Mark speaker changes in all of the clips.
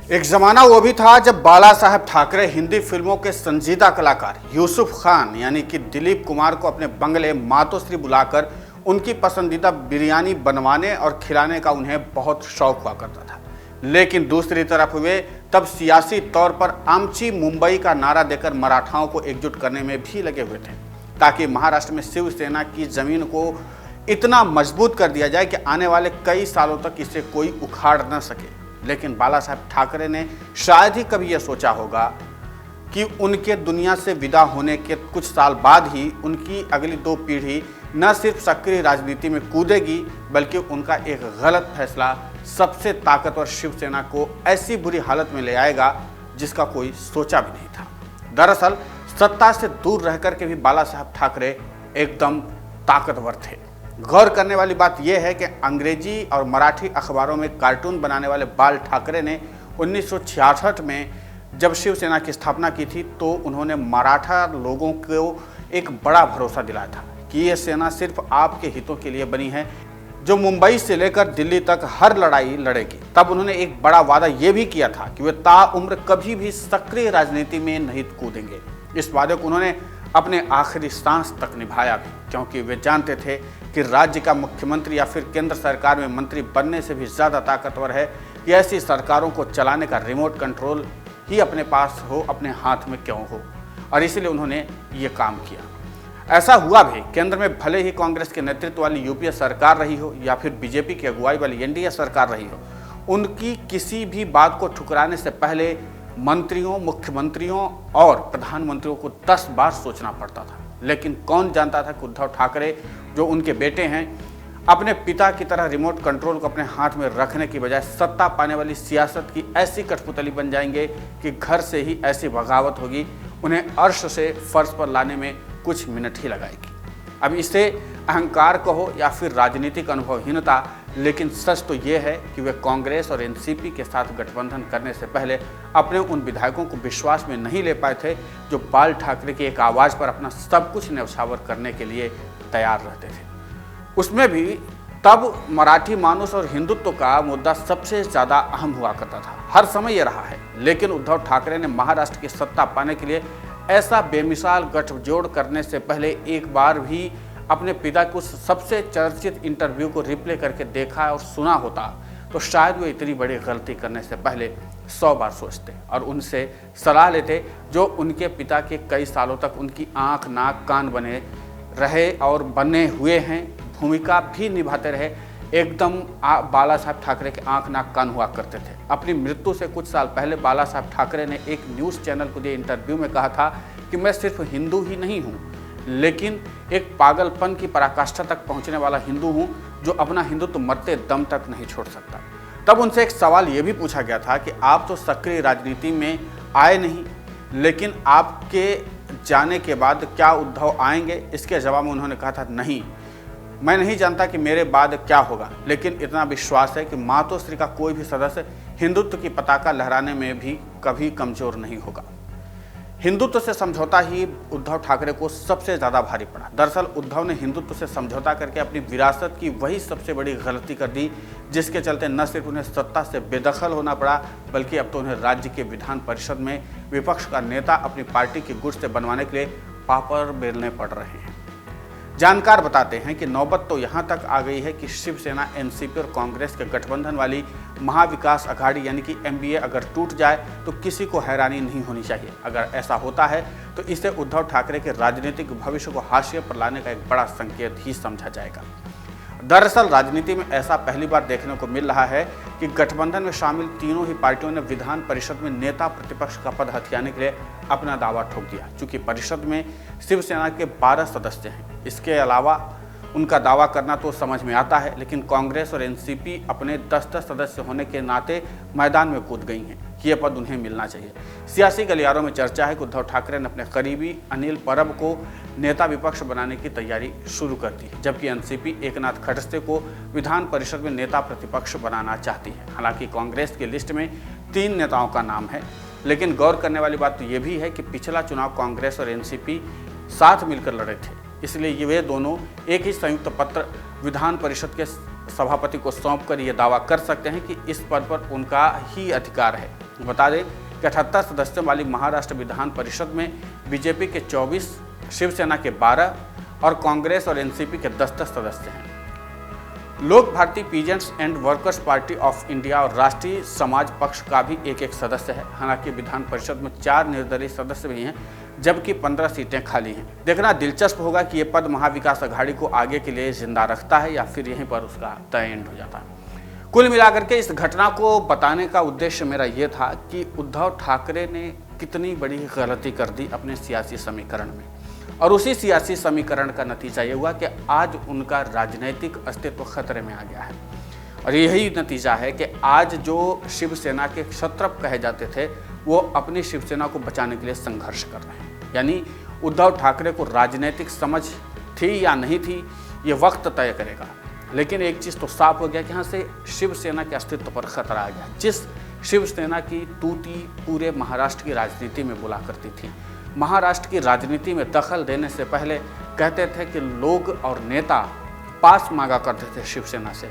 Speaker 1: एक जमाना वो भी था जब बाला साहब ठाकरे हिंदी फिल्मों के संजीदा कलाकार यूसुफ खान यानी कि दिलीप कुमार को अपने बंगले मातोश्री बुलाकर उनकी पसंदीदा बिरयानी बनवाने और खिलाने का उन्हें बहुत शौक हुआ करता था। लेकिन दूसरी तरफ वे तब सियासी तौर पर आमची मुंबई का नारा देकर मराठाओं को एकजुट करने में भी लगे हुए थे, ताकि महाराष्ट्र में शिवसेना की जमीन को इतना मजबूत कर दिया जाए कि आने वाले कई सालों तक इसे कोई उखाड़ न सके। लेकिन बाला साहब ठाकरे ने शायद ही कभी यह सोचा होगा कि उनके दुनिया से विदा होने के कुछ साल बाद ही उनकी अगली दो पीढ़ी न सिर्फ सक्रिय राजनीति में कूदेगी, बल्कि उनका एक गलत फैसला सबसे ताकतवर शिवसेना को ऐसी बुरी हालत में ले आएगा जिसका कोई सोचा भी नहीं था। दरअसल सत्ता से दूर रहकर के भी बाला साहब ठाकरे एकदम ताकतवर थे। गौर करने वाली बात यह है कि अंग्रेजी और मराठी अखबारों में कार्टून बनाने वाले बाल ठाकरे ने 1966 में जब शिवसेना की स्थापना की थी तो उन्होंने मराठा लोगों को एक बड़ा भरोसा दिलाया था कि यह सेना सिर्फ आपके हितों के लिए बनी है, जो मुंबई से लेकर दिल्ली तक हर लड़ाई लड़ेगी। तब उन्होंने एक बड़ा वादा यह भी किया था कि वे ताउम्र कभी भी सक्रिय राजनीति में नहीं कूदेंगे। इस वादे को उन्होंने अपने आखिरी सांस तक निभाया भी, क्योंकि वे जानते थे कि राज्य का मुख्यमंत्री या फिर केंद्र सरकार में मंत्री बनने से भी ज़्यादा ताकतवर है कि ऐसी सरकारों को चलाने का रिमोट कंट्रोल ही अपने पास हो, अपने हाथ में क्यों हो। और इसीलिए उन्होंने ये काम किया। ऐसा हुआ भी। केंद्र में भले ही कांग्रेस के नेतृत्व वाली यूपीए सरकार रही हो या फिर बीजेपी की अगुवाई वाली एनडीए सरकार रही हो, उनकी किसी भी बात को ठुकराने से पहले मंत्रियों, मुख्यमंत्रियों और प्रधानमंत्रियों को 10 बार सोचना पड़ता था। लेकिन कौन जानता था कि उद्धव ठाकरे जो उनके बेटे हैं, अपने पिता की तरह रिमोट कंट्रोल को अपने हाथ में रखने की बजाय सत्ता पाने वाली सियासत की ऐसी कठपुतली बन जाएंगे कि घर से ही ऐसी बगावत होगी, उन्हें अर्श से फर्श पर लाने में कुछ मिनट ही लगाएगी। अब इसे अहंकार कहो या फिर राजनीतिक अनुभवहीनता, लेकिन सच तो ये है कि वे कांग्रेस और एनसीपी के साथ गठबंधन करने से पहले अपने उन विधायकों को विश्वास में नहीं ले पाए थे जो बाल ठाकरे की एक आवाज़ पर अपना सब कुछ न्यौछावर करने के लिए तैयार रहते थे। उसमें भी तब मराठी मानुस और हिंदुत्व का मुद्दा सबसे ज़्यादा अहम हुआ करता था। हर समय ये रहा है। लेकिन उद्धव ठाकरे ने महाराष्ट्र की सत्ता पाने के लिए ऐसा बेमिसाल गठजोड़ करने से पहले एक बार भी अपने पिता के उस सबसे चर्चित इंटरव्यू को रिप्ले करके देखा और सुना होता तो शायद वो इतनी बड़ी गलती करने से पहले 100 बार सोचते और उनसे सलाह लेते, जो उनके पिता के कई सालों तक उनकी आँख, नाक, कान बने रहे और बने हुए हैं, भूमिका भी निभाते रहे। एकदम बाला साहब ठाकरे के आँख, नाक, कान हुआ करते थे। अपनी मृत्यु से कुछ साल पहले बाला साहब ठाकरे ने एक न्यूज़ चैनल को दिए इंटरव्यू में कहा था कि मैं सिर्फ हिंदू ही नहीं हूँ, लेकिन एक पागलपन की पराकाष्ठा तक पहुँचने वाला हिंदू हूँ जो अपना हिंदुत्व मरते दम तक नहीं छोड़ सकता। तब उनसे एक सवाल ये भी पूछा गया था कि आप तो सक्रिय राजनीति में आए नहीं, लेकिन आपके जाने के बाद क्या उद्धव आएंगे? इसके जवाब में उन्होंने कहा था, नहीं, मैं नहीं जानता कि मेरे बाद क्या होगा, लेकिन इतना विश्वास है कि मातोश्री का कोई भी सदस्य हिंदुत्व की पताका लहराने में भी कभी कमजोर नहीं होगा। हिंदुत्व से समझौता ही उद्धव ठाकरे को सबसे ज़्यादा भारी पड़ा। दरअसल उद्धव ने हिंदुत्व से समझौता करके अपनी विरासत की वही सबसे बड़ी गलती कर दी, जिसके चलते न सिर्फ उन्हें सत्ता से बेदखल होना पड़ा, बल्कि अब तो उन्हें राज्य के विधान परिषद में विपक्ष का नेता अपनी पार्टी की गुट से बनवाने के लिए पापड़ बेलने पड़ रहे हैं। जानकार बताते हैं कि नौबत तो यहाँ तक आ गई है कि शिवसेना, एनसीपी और कांग्रेस के गठबंधन वाली महाविकास अघाड़ी यानी कि एमवीए अगर टूट जाए तो किसी को हैरानी नहीं होनी चाहिए। अगर ऐसा होता है तो इसे उद्धव ठाकरे के राजनीतिक भविष्य को हाशिए पर लाने का एक बड़ा संकेत ही समझा जाएगा। दरअसल राजनीति में ऐसा पहली बार देखने को मिल रहा है कि गठबंधन में शामिल तीनों ही पार्टियों ने विधान परिषद में नेता प्रतिपक्ष का पद हथियाने के लिए अपना दावा ठोक दिया। चूंकि परिषद में शिवसेना के 12 सदस्य हैं, इसके अलावा उनका दावा करना तो समझ में आता है, लेकिन कांग्रेस और एनसीपी अपने 10-10 सदस्य होने के नाते मैदान में कूद गई हैं कि यह पद उन्हें मिलना चाहिए। सियासी गलियारों में चर्चा है कि उद्धव ठाकरे ने अपने करीबी अनिल परब को नेता विपक्ष बनाने की तैयारी शुरू कर दी, जबकि एनसीपी एकनाथ खड़से को विधान परिषद में नेता प्रतिपक्ष बनाना चाहती है। हालांकि कांग्रेस की लिस्ट में 3 नेताओं का नाम है, लेकिन गौर करने वाली बात तो ये भी है कि पिछला चुनाव कांग्रेस और एनसीपी साथ मिलकर लड़े थे, इसलिए ये वे दोनों एक ही संयुक्त पत्र विधान परिषद के सभापति को सौंपकर ये दावा कर सकते हैं कि इस पद पर उनका ही अधिकार है। बता दें कि 78 सदस्यों वाली महाराष्ट्र विधान परिषद में बीजेपी के 24, शिवसेना के 12 और कांग्रेस और एनसीपी के 10-10 सदस्य हैं। Lok Bharati peasants and workers party of India और राष्ट्रीय समाज पक्ष का भी एक सदस्य है। हालांकि विधान परिषद में 4 निर्दलीय सदस्य भी हैं, जबकि 15 सीटें खाली हैं। देखना दिलचस्प होगा कि ये पद महाविकास अघाड़ी को आगे के लिए जिंदा रखता है या फिर यहीं पर उसका द एंड हो जाता है। कुल मिलाकर के इस घटना को बताने का उद्देश्य मेरा ये था कि उद्धव ठाकरे ने कितनी बड़ी गलती कर दी अपने सियासी समीकरण में, और उसी सियासी समीकरण का नतीजा ये हुआ कि आज उनका राजनीतिक अस्तित्व खतरे में आ गया है। और यही नतीजा है कि आज जो शिवसेना के क्षत्रप कहे जाते थे वो अपनी शिवसेना को बचाने के लिए संघर्ष कर रहे हैं। यानी उद्धव ठाकरे को राजनीतिक समझ थी या नहीं थी, ये वक्त तय करेगा। लेकिन एक चीज़ तो साफ हो गया कि यहाँ से शिवसेना के अस्तित्व पर खतरा आ गया। जिस शिवसेना की तूती पूरे महाराष्ट्र की राजनीति में बोला करती थी, महाराष्ट्र की राजनीति में दखल देने से पहले कहते थे कि लोग और नेता पास मांगा करते थे शिवसेना से।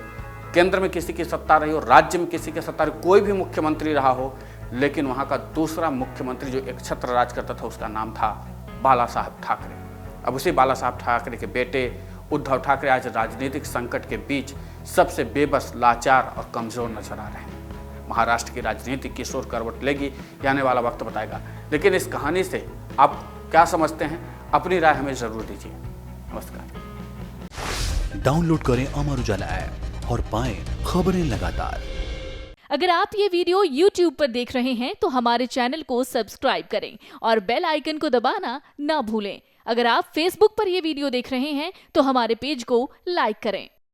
Speaker 1: केंद्र में किसी की सत्ता रही हो, राज्य में किसी की सत्ता रही, कोई भी मुख्यमंत्री रहा हो, लेकिन वहाँ का दूसरा मुख्यमंत्री जो एक छत्र राज करता था उसका नाम था बाला साहब ठाकरे। अब उसी बाला साहब ठाकरे के बेटे उद्धव ठाकरे आज राजनीतिक संकट के बीच सबसे बेबस, लाचार और कमज़ोर नजर आ रहे हैं। महाराष्ट्र की राजनीति किशोर करवट लेगी, ये आने वाला वक्त बताएगा। लेकिन इस कहानी से आप क्या समझते हैं, अपनी राय हमें जरूर दीजिए। नमस्कार।
Speaker 2: डाउनलोड करें अमर उजाला ऐप और पाएं खबरें लगातार।
Speaker 3: अगर आप ये वीडियो YouTube पर देख रहे हैं तो हमारे चैनल को सब्सक्राइब करें और बेल आइकन को दबाना ना भूलें। अगर आप Facebook पर ये वीडियो देख रहे हैं तो हमारे पेज को लाइक करें।